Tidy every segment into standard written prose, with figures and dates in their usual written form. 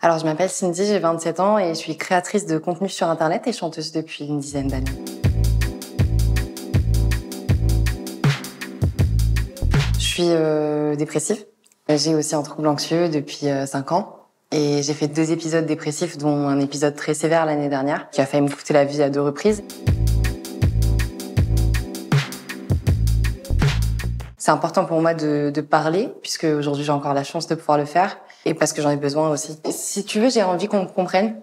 Alors, je m'appelle Cindy, j'ai 27 ans et je suis créatrice de contenu sur Internet et chanteuse depuis une dizaine d'années. Je suis dépressive. J'ai aussi un trouble anxieux depuis 5 ans. Et j'ai fait 2 épisodes dépressifs, dont un épisode très sévère l'année dernière, qui a failli me coûter la vie à 2 reprises. C'est important pour moi de parler, puisque aujourd'hui j'ai encore la chance de pouvoir le faire, et parce que j'en ai besoin aussi. Si tu veux, j'ai envie qu'on comprenne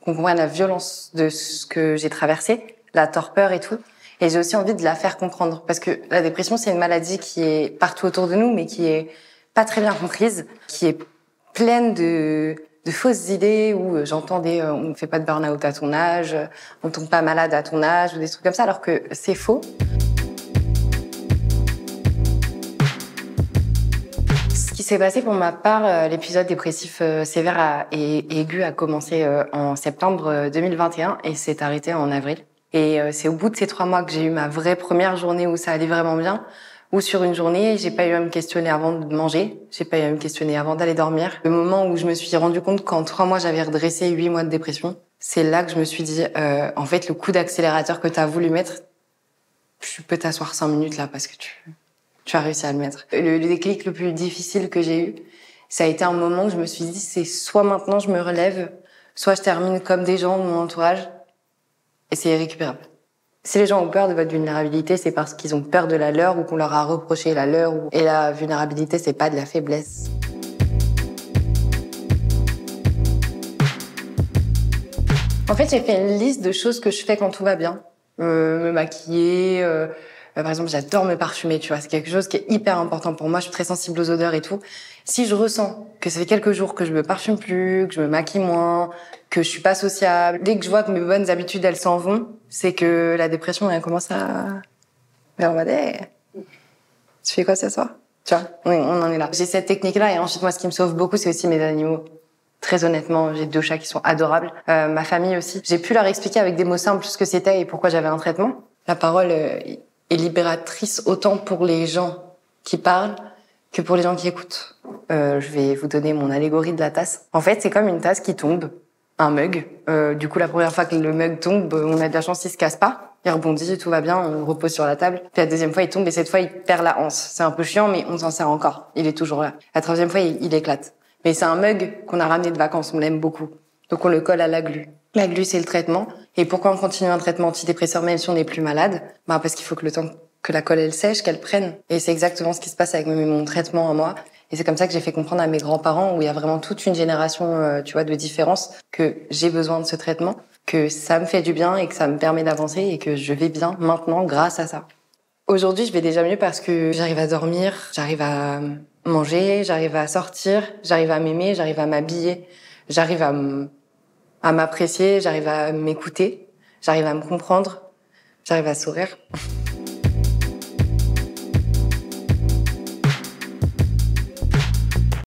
la violence de ce que j'ai traversé, la torpeur et tout. Et j'ai aussi envie de la faire comprendre, parce que la dépression, c'est une maladie qui est partout autour de nous, mais qui est pas très bien comprise, qui est pleine de fausses idées où j'entends on ne fait pas de burn-out à ton âge, on tombe pas malade à ton âge, ou des trucs comme ça, alors que c'est faux. Ce qui s'est passé pour ma part, l'épisode dépressif sévère et aigu a commencé en septembre 2021 et s'est arrêté en avril. Et c'est au bout de ces 3 mois que j'ai eu ma vraie première journée où ça allait vraiment bien, où sur une journée, j'ai pas eu à me questionner avant de manger, j'ai pas eu à me questionner avant d'aller dormir. Le moment où je me suis rendu compte qu'en 3 mois, j'avais redressé 8 mois de dépression, c'est là que je me suis dit, en fait, le coup d'accélérateur que t'as voulu mettre, tu peux t'asseoir 5 minutes là parce que tu as réussi à le mettre. Le déclic le plus difficile que j'ai eu, ça a été un moment où je me suis dit, c'est soit maintenant je me relève, soit je termine comme des gens de mon entourage, et c'est irrécupérable. Si les gens ont peur de votre vulnérabilité, c'est parce qu'ils ont peur de la leur ou qu'on leur a reproché la leur. Et la vulnérabilité, c'est pas de la faiblesse. En fait, j'ai fait une liste de choses que je fais quand tout va bien. Me maquiller, par exemple, j'adore me parfumer, tu vois. C'est quelque chose qui est hyper important pour moi. Je suis très sensible aux odeurs et tout. Si je ressens que ça fait quelques jours que je me parfume plus, que je me maquille moins, que je suis pas sociable, dès que je vois que mes bonnes habitudes, elles s'en vont, c'est que la dépression, elle commence à... vers ma tu fais quoi ce soir? Tu vois, oui, on en est là. J'ai cette technique-là et ensuite, moi, ce qui me sauve beaucoup, c'est aussi mes animaux. Très honnêtement, j'ai 2 chats qui sont adorables. Ma famille aussi. J'ai pu leur expliquer avec des mots simples ce que c'était et pourquoi j'avais un traitement. La parole est libératrice autant pour les gens qui parlent que pour les gens qui écoutent. Je vais vous donner mon allégorie de la tasse. En fait, c'est comme une tasse qui tombe, un mug. Du coup, la première fois que le mug tombe, on a de la chance, il se casse pas. Il rebondit, tout va bien, on repose sur la table. Puis la deuxième fois, il tombe et cette fois, il perd la anse. C'est un peu chiant, mais on s'en sert encore. Il est toujours là. La troisième fois, il éclate. Mais c'est un mug qu'on a ramené de vacances, on l'aime beaucoup. Donc on le colle à la glu. La glu, c'est le traitement. Et pourquoi on continue un traitement antidépresseur même si on n'est plus malade? Parce qu'il faut que le temps que la colle elle sèche, qu'elle prenne. Et c'est exactement ce qui se passe avec mon traitement à moi. Et c'est comme ça que j'ai fait comprendre à mes grands-parents, où il y a vraiment toute une génération, tu vois, de différence, que j'ai besoin de ce traitement, que ça me fait du bien et que ça me permet d'avancer et que je vais bien maintenant grâce à ça. Aujourd'hui, je vais déjà mieux parce que j'arrive à dormir, j'arrive à manger, j'arrive à sortir, j'arrive à m'aimer, j'arrive à m'habiller, j'arrive à m'apprécier, j'arrive à m'écouter, j'arrive à me comprendre, j'arrive à sourire.